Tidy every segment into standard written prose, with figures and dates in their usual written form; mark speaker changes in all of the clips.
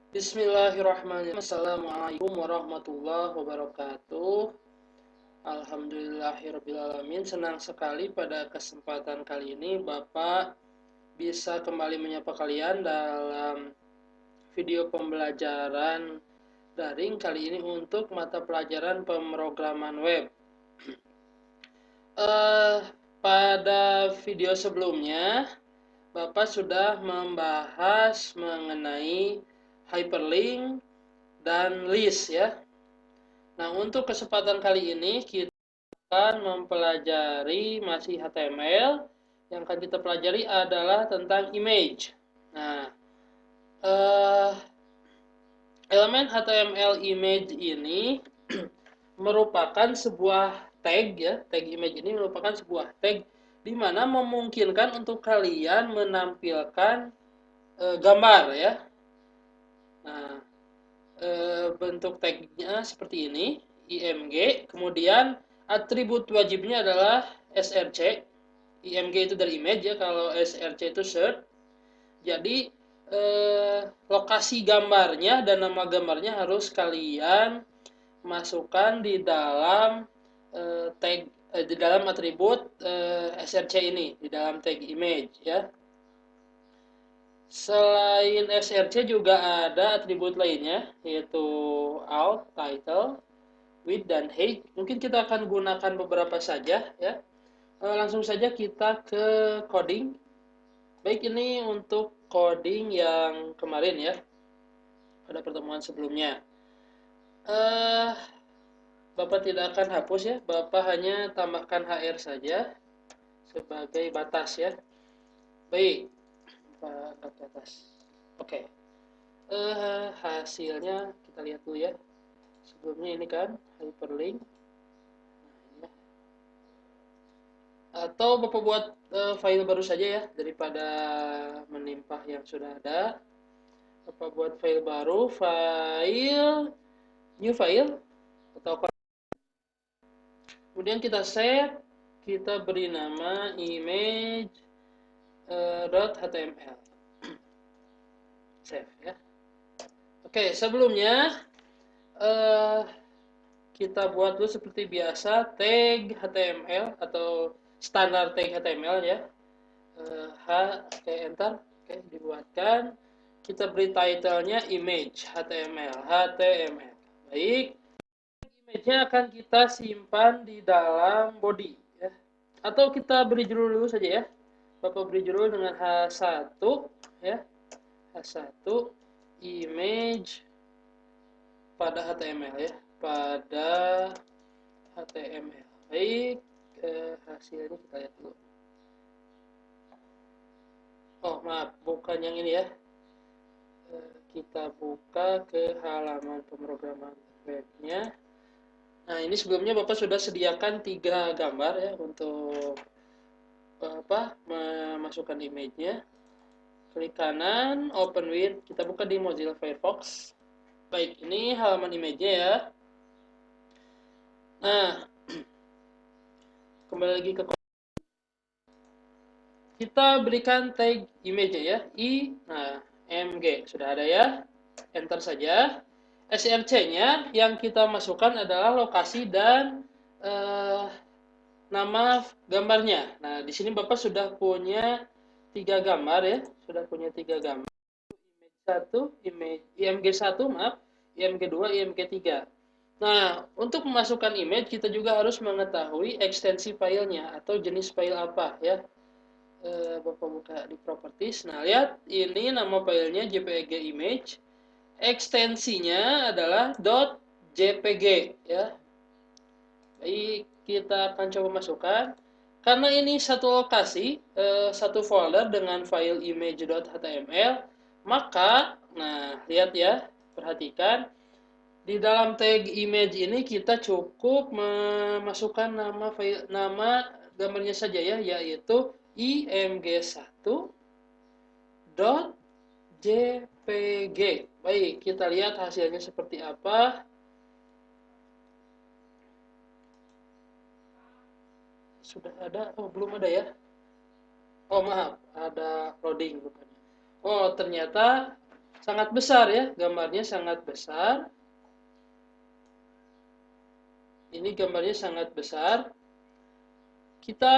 Speaker 1: Bismillahirrahmanirrahim. Assalamualaikum warahmatullahi wabarakatuh. Alhamdulillahirrabbilalamin. Senang sekali pada kesempatan kali ini Bapak bisa kembali menyapa kalian dalam video pembelajaran daring kali ini untuk mata pelajaran pemrograman web. Pada video sebelumnya Bapak sudah membahas mengenai hyperlink dan list ya. Nah, untuk kesempatan kali ini kita akan mempelajari masih HTML. Yang akan kita pelajari adalah tentang image. Nah, elemen HTML image ini merupakan sebuah tag ya. Tag image ini merupakan sebuah tag di mana memungkinkan untuk kalian menampilkan gambar ya. Nah, bentuk tagnya seperti ini, img, kemudian atribut wajibnya adalah src. Img itu dari image ya, kalau src itu search. Jadi lokasi gambarnya dan nama gambarnya harus kalian masukkan di dalam tag di dalam atribut src ini, di dalam tag image ya. Selain src juga ada atribut lainnya, yaitu alt, title, width, dan height. Mungkin kita akan gunakan beberapa saja ya. Langsung saja kita ke coding. Baik, ini untuk coding yang kemarin ya, pada pertemuan sebelumnya. Bapak tidak akan hapus ya, Bapak hanya tambahkan HR saja sebagai batas ya. Baik, Bapak ke atas. Oke. Hasilnya kita lihat dulu ya. Sebelumnya ini kan hyperlink. Nah, atau Bapak buat file baru saja ya, daripada menimpah yang sudah ada. Bapak buat file baru, file new file atau kemudian kita save, kita beri nama image.html. Save ya. Oke, sebelumnya kita buat dulu seperti biasa tag HTML atau standar tag HTML ya. Oke, enter. Oke, dibuatkan. Kita beri title-nya image HTML. Baik. Image-nya akan kita simpan di dalam body ya. Atau kita beri judul dulu saja ya. Bapak beri judul dengan H1 ya. H1 image pada HTML ya. Pada HTML. Baik, hasilnya kita lihat dulu. Oh, maaf, bukan yang ini ya. Kita buka ke halaman pemrograman webnya. Nah, ini sebelumnya Bapak sudah sediakan 3 gambar ya untuk memasukkan image-nya. Klik kanan, open with, kita buka di Mozilla Firefox. Baik, ini halaman image-nya ya. Nah, kembali lagi ke kita berikan tag image-nya ya, img, sudah ada ya. Enter saja. src-nya yang kita masukkan adalah lokasi dan nama gambarnya. Nah, di sini Bapak sudah punya 3 gambar ya, sudah punya 3 gambar. IMG1, maaf, IMG2, IMG3. Nah, untuk memasukkan image kita juga harus mengetahui ekstensi filenya atau jenis file apa ya. Bapak buka di properties. Nah, lihat ini nama filenya JPG image. Ekstensinya adalah .jpg ya. Baik, kita akan coba masukkan. Karena ini satu lokasi, satu folder dengan file image.html, maka, nah, lihat ya, perhatikan. Di dalam tag image ini kita cukup memasukkan nama gambarnya saja ya, yaitu img1.jpg. Baik, kita lihat hasilnya seperti apa. Sudah ada? Oh, belum ada ya. Oh, maaf, ada loading rupanya. Oh, ternyata sangat besar ya, gambarnya sangat besar. Ini gambarnya sangat besar. Kita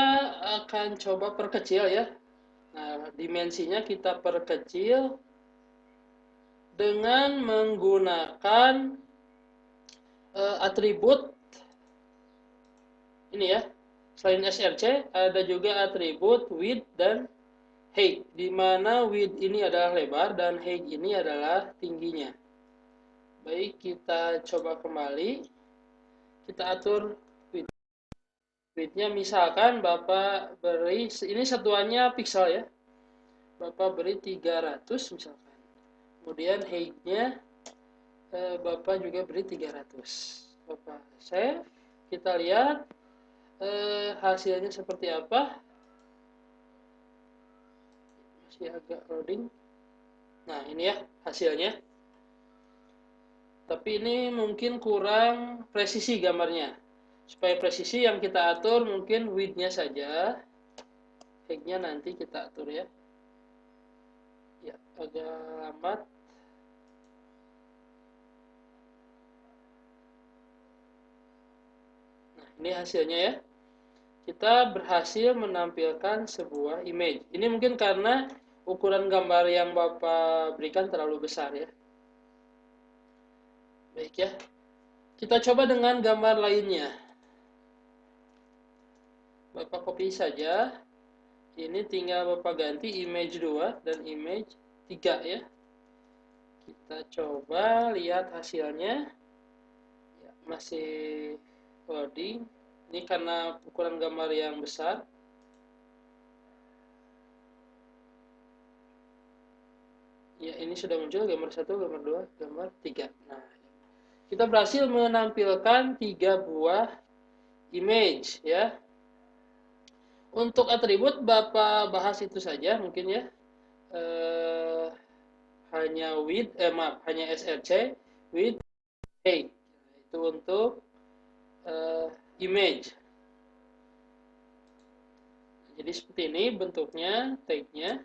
Speaker 1: akan coba perkecil ya. Nah, dimensinya kita perkecil dengan menggunakan atribut ini ya. Selain src, ada juga atribut width dan height, di mana width ini adalah lebar dan height ini adalah tingginya. Baik, kita coba kembali. Kita atur width. Width-nya misalkan Bapak beri, ini satuannya pixel ya. Bapak beri 300 misalkan. Kemudian height-nya Bapak juga beri 300. Bapak save. Kita lihat hasilnya seperti apa. Masih agak loading. Nah, ini ya hasilnya. Tapi ini mungkin kurang presisi gambarnya. Supaya presisi yang kita atur mungkin width-nya saja. Height-nya nanti kita atur ya. Ya, agak lambat. Nah, ini hasilnya ya. Kita berhasil menampilkan sebuah image. Ini mungkin karena ukuran gambar yang Bapak berikan terlalu besar ya. Baik ya. Kita coba dengan gambar lainnya. Bapak copy saja. Ini tinggal Bapak ganti image 2 dan image 3 ya. Kita coba lihat hasilnya. Ya, masih loading. Ini karena ukuran gambar yang besar. Ya, ini sudah muncul gambar 1, gambar 2, gambar 3. Nah, kita berhasil menampilkan 3 buah image ya. Untuk atribut Bapak bahas itu saja mungkin ya. Hanya width, hanya src, width, height. Itu untuk image. Jadi seperti ini bentuknya, tag-nya.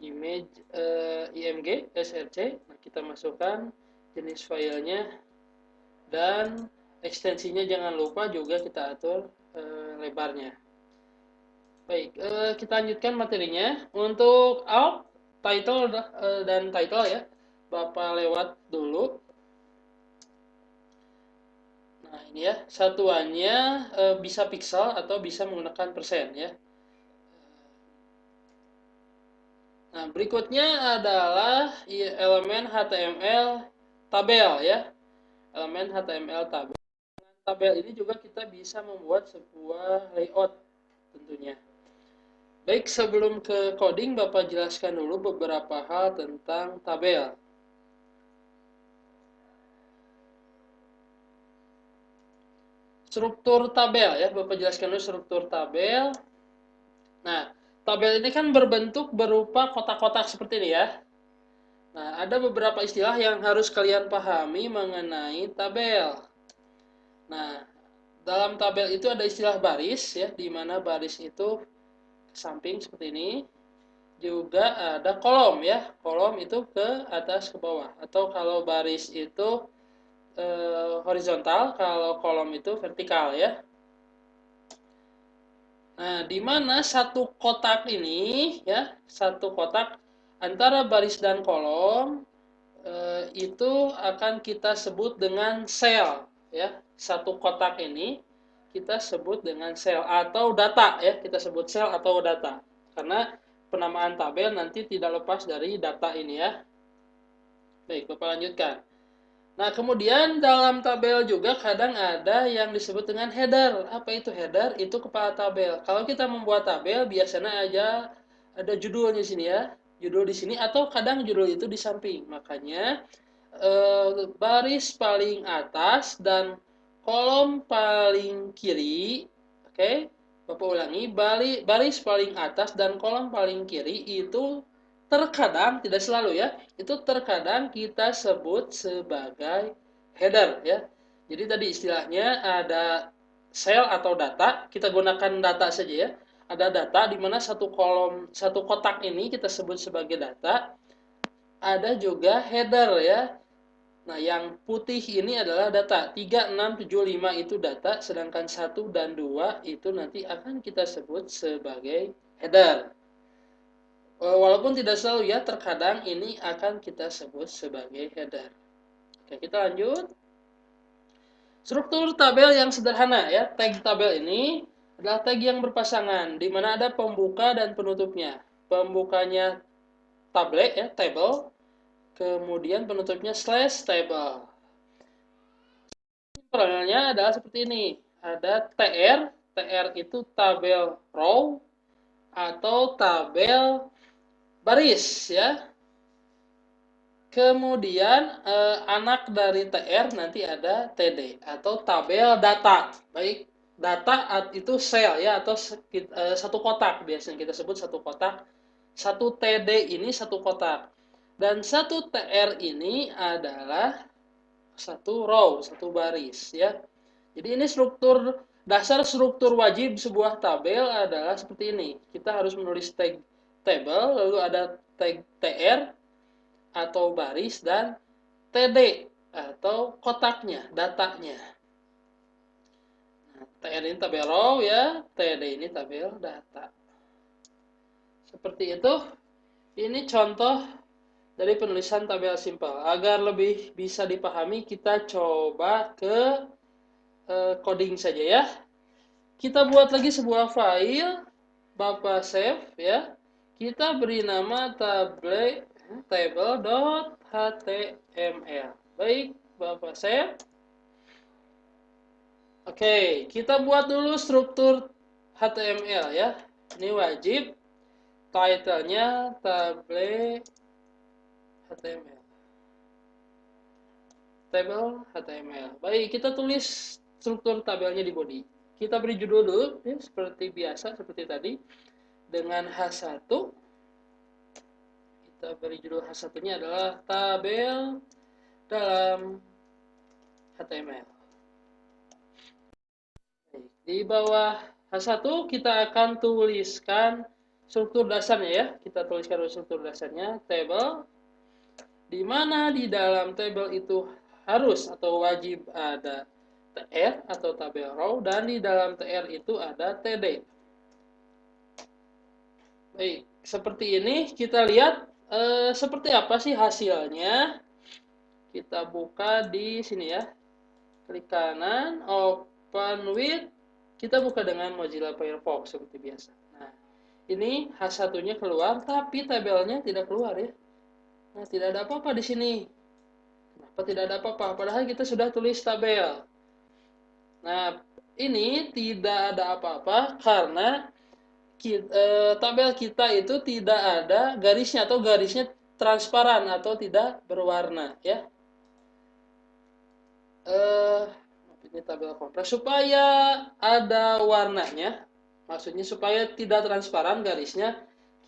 Speaker 1: Image img src. Nah, kita masukkan jenis filenya dan ekstensinya jangan lupa juga kita atur lebarnya. Baik, kita lanjutkan materinya. Untuk out, title dan title ya, Bapak lewat dulu. Nah, ini ya, satuannya bisa pixel atau bisa menggunakan persen ya. Nah, berikutnya adalah elemen HTML tabel ya. Elemen HTML tabel. Dengan tabel ini juga kita bisa membuat sebuah layout tentunya. Baik, sebelum ke coding, Bapak jelaskan dulu beberapa hal tentang tabel. Struktur tabel ya, Bapak jelaskan dulu struktur tabel. Nah, tabel ini kan berbentuk berupa kotak-kotak seperti ini ya. Nah, ada beberapa istilah yang harus kalian pahami mengenai tabel. Nah, dalam tabel itu ada istilah baris ya, di mana baris itu ke samping seperti ini. Juga ada kolom ya, kolom itu ke atas ke bawah. Atau kalau baris itu horizontal, kalau kolom itu vertikal ya. Nah, di mana satu kotak ini ya, satu kotak antara baris dan kolom itu akan kita sebut dengan sel ya. Satu kotak ini kita sebut dengan sel atau data ya, kita sebut sel atau data. Karena penamaan tabel nanti tidak lepas dari data ini ya. Baik, Bapak lanjutkan. Nah, kemudian dalam tabel juga kadang ada yang disebut dengan header. Apa itu header? Itu kepala tabel. Kalau kita membuat tabel, biasanya aja ada judulnya di sini ya. Judul di sini atau kadang judul itu di samping. Makanya baris paling atas dan kolom paling kiri, oke? Bapak ulangi, baris paling atas dan kolom paling kiri itu terkadang, tidak selalu ya, itu terkadang kita sebut sebagai header ya. Jadi tadi istilahnya ada sel atau data, kita gunakan data saja ya. Ada data di mana satu kolom, satu kotak ini kita sebut sebagai data. ada juga header ya. Nah, yang putih ini adalah data. 3, 6, 7, 5 itu data, sedangkan 1 dan 2 itu nanti akan kita sebut sebagai header. Walaupun tidak selalu ya, terkadang ini akan kita sebut sebagai header. Oke, kita lanjut. Struktur tabel yang sederhana ya. Tag tabel ini adalah tag yang berpasangan, di mana ada pembuka dan penutupnya. Pembukanya table ya, table, kemudian penutupnya slash table. Formulanya adalah seperti ini. Ada TR, TR itu tabel row atau tabel baris ya. Kemudian anak dari TR nanti ada TD atau tabel data. Baik, data itu sel ya atau satu kotak, biasanya kita sebut satu kotak. Satu TD ini satu kotak. Dan satu TR ini adalah satu row, satu baris ya. Jadi ini dasar struktur wajib sebuah tabel adalah seperti ini. Kita harus menulis tag table, lalu ada tag TR atau baris dan TD atau kotaknya, datanya. Nah, TR ini tabel row ya, TD ini tabel data. Seperti itu. Ini contoh dari penulisan tabel simpel. Agar lebih bisa dipahami, kita coba ke coding saja ya. Kita buat lagi sebuah file, Bapak save ya. Kita beri nama table.html. Baik, Bapak save. Oke, kita buat dulu struktur HTML ya. Ini wajib. Title-nya table HTML. Table HTML. Baik, kita tulis struktur tabelnya di body. Kita beri judul dulu, ya, seperti biasa, seperti tadi. Dengan H1, kita beri judul H1-nya adalah tabel dalam HTML. Di bawah H1, kita akan tuliskan struktur dasarnya ya. Kita tuliskan struktur dasarnya, table, di mana di dalam table itu harus atau wajib ada TR atau tabel row, dan di dalam TR itu ada TD. Baik, seperti ini kita lihat seperti apa sih hasilnya. Kita buka di sini ya. Klik kanan, open with. Kita buka dengan Mozilla Firefox seperti biasa. Nah, ini H1-nya keluar, tapi tabelnya tidak keluar ya. Nah, tidak ada apa-apa di sini. Kenapa tidak ada apa-apa? Padahal kita sudah tulis tabel. Nah, ini tidak ada apa-apa karena tabel kita itu tidak ada garisnya atau garisnya transparan atau tidak berwarna ya. Ini tabel kontras supaya ada warnanya, maksudnya supaya tidak transparan garisnya,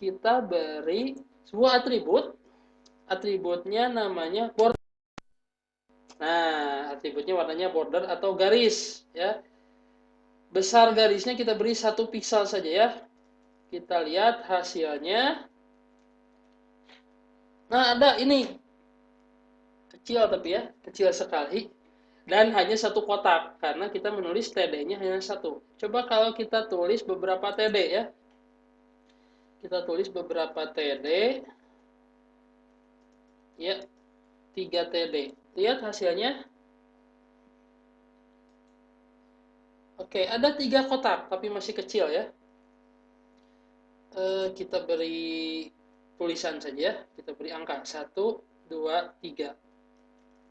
Speaker 1: kita beri sebuah atributnya namanya border. Nah, atributnya warnanya border atau garis ya. Besar garisnya kita beri 1 piksel saja ya. Kita lihat hasilnya. Nah, ada ini. Kecil tapi ya, kecil sekali. Dan hanya satu kotak, karena kita menulis TD-nya hanya satu. Coba kalau kita tulis beberapa TD ya. Kita tulis beberapa TD. Ya, 3 TD. Lihat hasilnya. Oke, ada 3 kotak, tapi masih kecil ya. Kita beri tulisan saja, kita beri angka 1, 2, 3.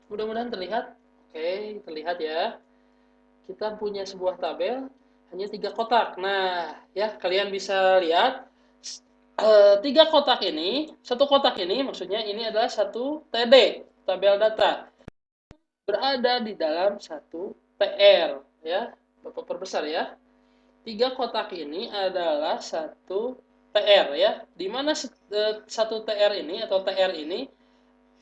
Speaker 1: Mudah-mudahan terlihat. Oke, terlihat ya. Kita punya sebuah tabel, hanya 3 kotak. Nah, ya kalian bisa lihat 3 kotak ini, satu kotak ini maksudnya ini adalah satu TD, tabel data. Berada di dalam satu TR ya. Bapak perbesar ya. 3 kotak ini adalah satu TR ya. Di mana satu TR ini atau TR ini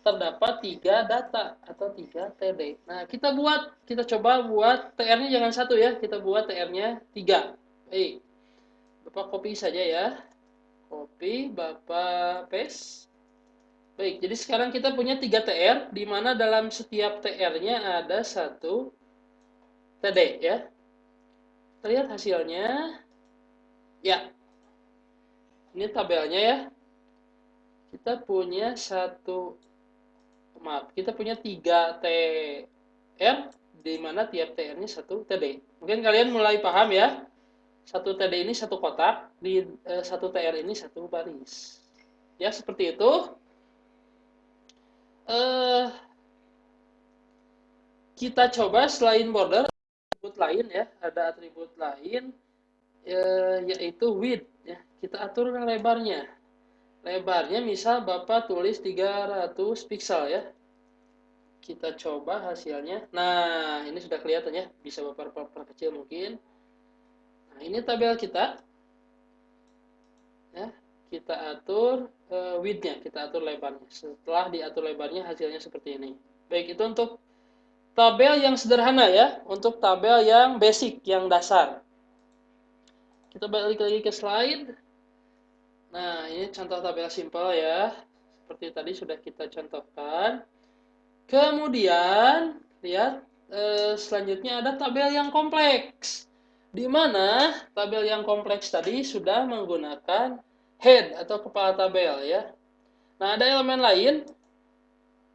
Speaker 1: terdapat 3 data atau 3 TD. Nah, kita coba buat TR-nya jangan satu ya, kita buat TR-nya 3. Baik. Bapak copy saja ya. Copy, Bapak paste. Baik, jadi sekarang kita punya 3 TR, di mana dalam setiap TR-nya ada 1 TD ya. Kita lihat hasilnya. Ya, ini tabelnya ya. Kita punya kita punya 3 TR, di mana tiap TR-nya 1 TD. Mungkin kalian mulai paham ya. 1 TD ini 1 kotak, di 1 TR ini 1 baris. Ya, seperti itu. Eh, kita coba selain border, atribut lain ya, ada atribut lain yaitu width ya. Kita atur lebarnya. Lebarnya misal Bapak tulis 300 pixel ya. Kita coba hasilnya. Nah, ini sudah kelihatan ya, bisa Bapak perkecil mungkin. Nah, ini tabel kita. Ya, kita atur width-nya, kita atur lebarnya. Setelah diatur lebarnya, hasilnya seperti ini. Baik, itu untuk tabel yang sederhana ya, untuk tabel yang basic, yang dasar. Kita balik lagi ke slide. Nah, ini contoh tabel simpel ya. Seperti tadi sudah kita contohkan. Kemudian, lihat selanjutnya ada tabel yang kompleks. Di mana tabel yang kompleks tadi sudah menggunakan head atau kepala tabel ya. Nah, ada elemen lain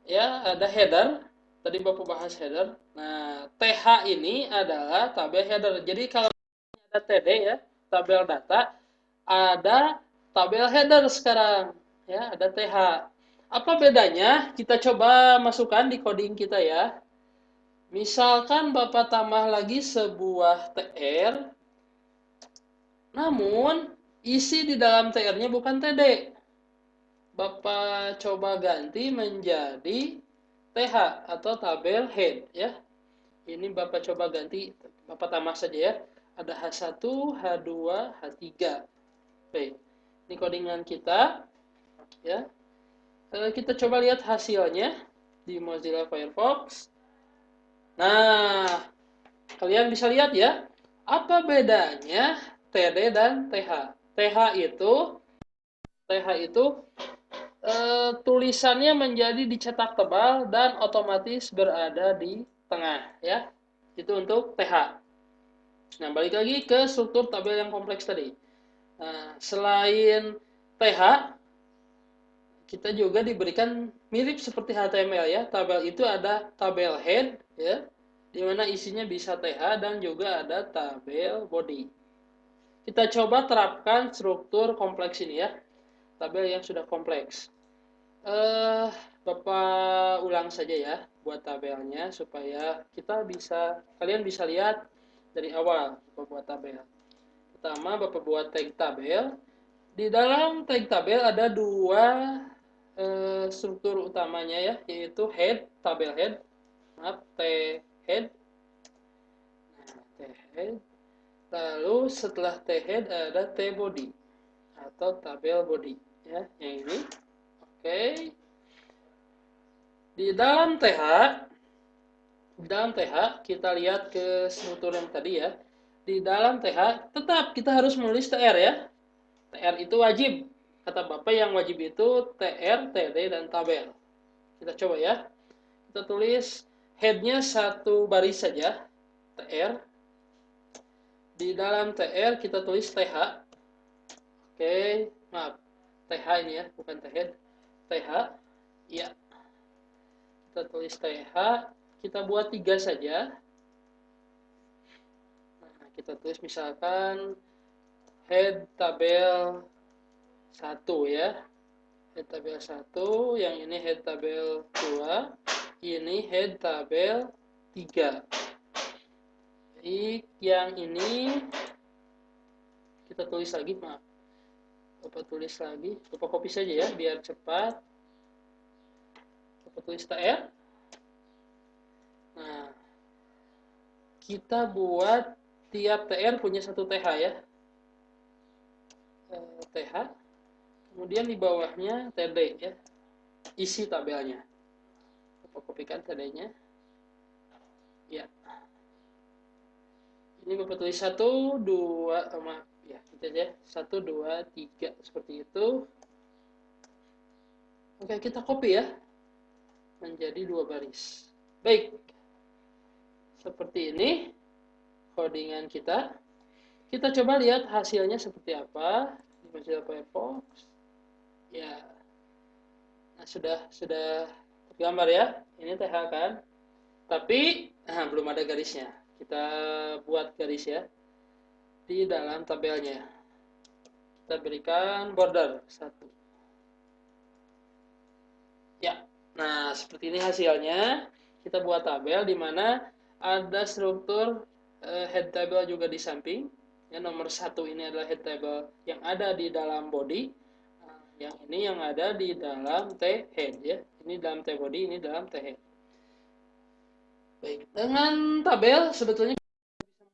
Speaker 1: ya, ada header. Tadi Bapak bahas header. Nah, TH ini adalah tabel header. Jadi kalau ada TD ya, tabel data, ada tabel header sekarang ya, ada TH. Apa bedanya? Kita coba masukkan di coding kita ya. Misalkan Bapak tambah lagi sebuah TR, namun isi di dalam TR-nya bukan TD. Bapak coba ganti menjadi TH atau tabel head ya. Ini Bapak coba ganti, Bapak tambah saja ya. Ada H1, H2, H3. Baik. Ini codingan kita ya. Kita coba lihat hasilnya di Mozilla Firefox. Nah, kalian bisa lihat ya, apa bedanya TD dan TH. TH itu tulisannya menjadi dicetak tebal dan otomatis berada di tengah ya. Itu untuk TH. Nah, balik lagi ke struktur tabel yang kompleks tadi. Nah, selain TH, kita juga diberikan mirip seperti HTML ya. Tabel itu ada tabel head ya, di mana isinya bisa TH dan juga ada tabel body. Kita coba terapkan struktur kompleks ini ya. Tabel yang sudah kompleks. Bapak ulang saja ya buat tabelnya supaya kalian bisa lihat dari awal Bapak buat tabel. Pertama Bapak buat tag tabel. Di dalam tag tabel ada dua struktur utamanya ya, yaitu head, tabel head, T head. Nah, T head. Lalu setelah T head ada T body atau tabel body ya, yang ini. Oke. Di dalam kita lihat ke struktur yang tadi ya. Di dalam TH tetap kita harus menulis TR ya. TR itu wajib. Kata Bapak yang wajib itu TR, TD, dan tabel. Kita coba ya. Kita tulis headnya satu baris saja. TR. Di dalam TR kita tulis TH. Oke, maaf. TH ini ya, bukan TH. TH. Ya. Kita tulis TH. Kita buat 3 saja. Nah, kita tulis misalkan head tabel 1 ya. Head tabel 1, yang ini head tabel 2, ini head tabel 3. Jadi yang ini kita tulis lagi, maaf. Bapak tulis lagi, Bapak copy saja ya biar cepat. Bapak tulis TR. Nah, kita buat tiap TR punya satu TH ya. TH. Kemudian di bawahnya TD ya. Isi tabelnya. Bapak kopikan TD-nya. Ya. Ini Bapak tulis 1, 2, maaf ya, kita aja 1, 2, 3 seperti itu. Oke, kita copy ya menjadi 2 baris. Baik, seperti ini codingan kita. Kita coba lihat hasilnya seperti apa di Mozilla Firefox. Ya, nah sudah tergambar ya. Ini TH kan. Tapi belum ada garisnya. Kita buat garis ya di dalam tabelnya. Kita berikan border 1. Ya, nah seperti ini hasilnya. Kita buat tabel di mana ada struktur head table juga di samping. Ya, nomor 1 ini adalah head table yang ada di dalam body. Nah, yang ini yang ada di dalam T head ya. Ini dalam T body, ini dalam T head. Baik, dengan tabel sebetulnya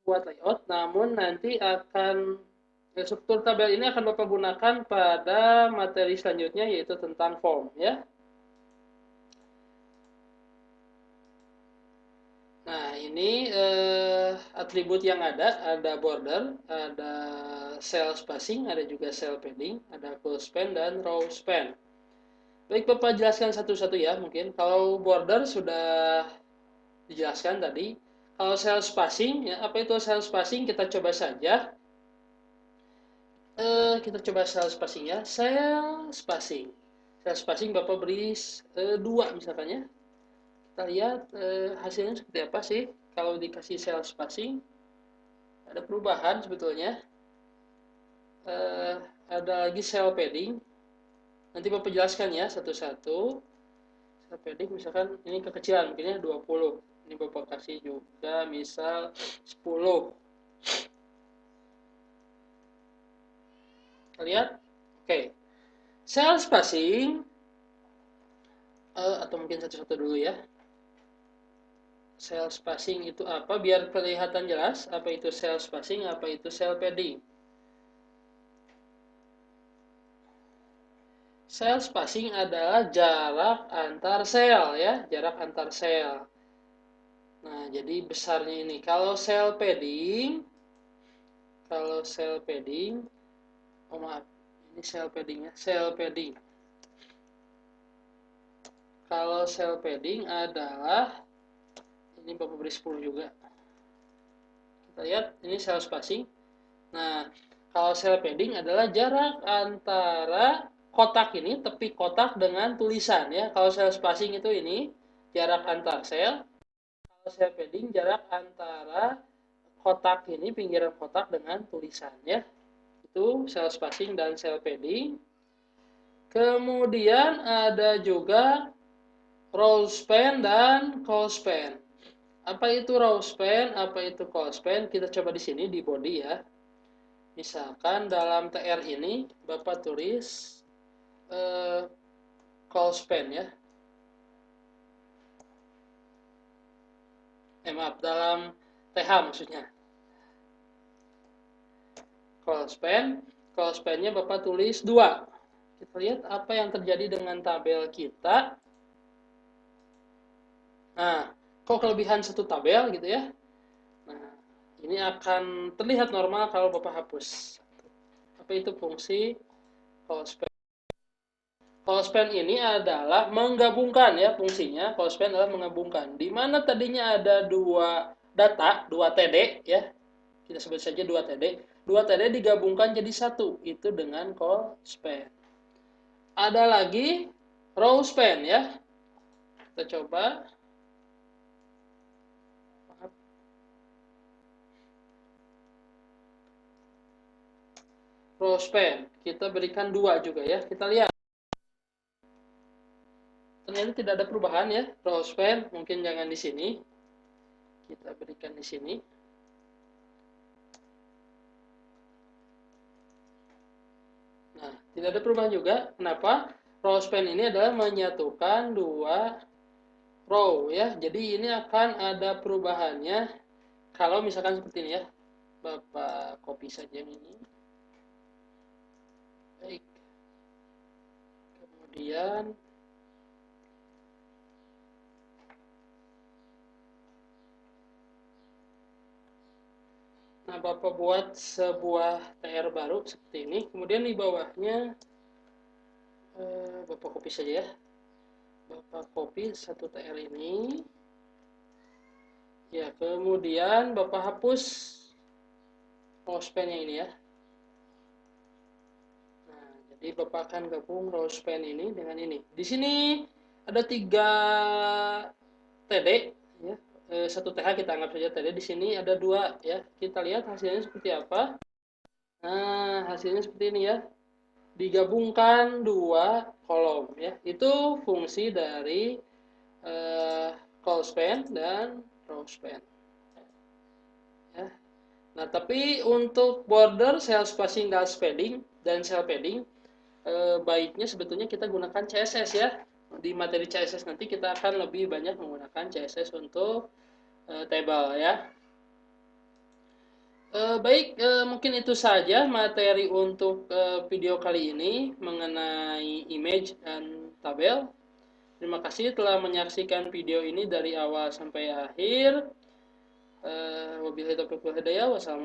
Speaker 1: buat layout, namun nanti akan struktur tabel ini akan Bapak gunakan pada materi selanjutnya yaitu tentang form ya. Nah, ini atribut yang ada border, ada cell spacing, ada juga cell padding, ada close span dan row span. Baik, Bapak jelaskan satu-satu ya mungkin. Kalau border sudah dijelaskan tadi. Kalau cell spacing, ya apa itu cell spacing? Kita coba saja. Kita coba cell spacing ya. Cell spacing. Cell spacing Bapak beri 2 misalkan ya. Kita lihat hasilnya seperti apa sih kalau dikasih cell spacing. Ada perubahan sebetulnya. Ada lagi cell padding. Nanti Bapak jelaskan ya satu-satu. Cell padding misalkan ini kekecilan, mungkinnya 20. Ini Bapak kasih juga misal 10. Kita lihat. Oke. Cell spacing atau mungkin satu-satu dulu ya. Cell spacing itu apa? Biar kelihatan jelas apa itu cell spacing, apa itu cell padding. Cell spacing adalah jarak antar sel ya, jarak antar sel. Nah, jadi besarnya ini. Kalau cell padding, oh maaf, ini cell padding ya, cell padding. Kalau cell padding adalah ini Bapak beri 10 juga. Kita lihat ini cell spacing. Nah, kalau cell padding adalah jarak antara kotak ini, tepi kotak dengan tulisan ya. Kalau cell spacing itu ini jarak antar sel. Kalau cell padding jarak antara kotak ini, pinggiran kotak dengan tulisan ya. Itu cell spacing dan cell padding. Kemudian ada juga row span dan call span. Apa itu row span? Apa itu call span? Kita coba di sini di body ya. Misalkan dalam TR ini Bapak tulis call span ya. Maaf, dalam TH maksudnya. Call span-nya Bapak tulis 2. Kita lihat apa yang terjadi dengan tabel kita. Nah, kok kelebihan satu tabel gitu ya. Nah, ini akan terlihat normal kalau Bapak hapus. Apa itu fungsi call span? Call span ini adalah menggabungkan ya fungsinya. Call span adalah menggabungkan. Di mana tadinya ada 2 data, 2 TD ya. Kita sebut saja 2 TD. 2 TD digabungkan jadi 1. Itu dengan call span. Ada lagi row span ya. Kita coba. Row span. Kita berikan 2 juga ya. Kita lihat. Ternyata tidak ada perubahan ya. Row span mungkin jangan di sini. Kita berikan di sini. Nah, tidak ada perubahan juga. Kenapa? Row span ini adalah menyatukan 2 row ya. Jadi ini akan ada perubahannya kalau misalkan seperti ini ya. Bapak copy saja yang ini. Baik. Kemudian nah, Bapak buat sebuah TR baru seperti ini. Kemudian di bawahnya Bapak copy saja ya. Bapak copy 1TR ini. Ya, kemudian Bapak hapus Rospen yang ini ya. Nah, jadi Bapak akan gabung Rospen ini dengan ini. Di sini ada 3 TD ya. 1 TH kita anggap saja TD. Di sini ada 2 ya. Kita lihat hasilnya seperti apa. Nah, hasilnya seperti ini ya. Digabungkan 2 kolom ya. Itu fungsi dari call span dan row span ya. Nah, tapi untuk border, cell spacing, gas padding dan cell padding baiknya sebetulnya kita gunakan CSS ya. Di materi CSS nanti kita akan lebih banyak menggunakan CSS untuk table ya. Baik, mungkin itu saja materi untuk video kali ini mengenai image dan tabel. Terima kasih telah menyaksikan video ini dari awal sampai akhir. Wabillahi taufiq wal hidayah. Wassalamualaikum.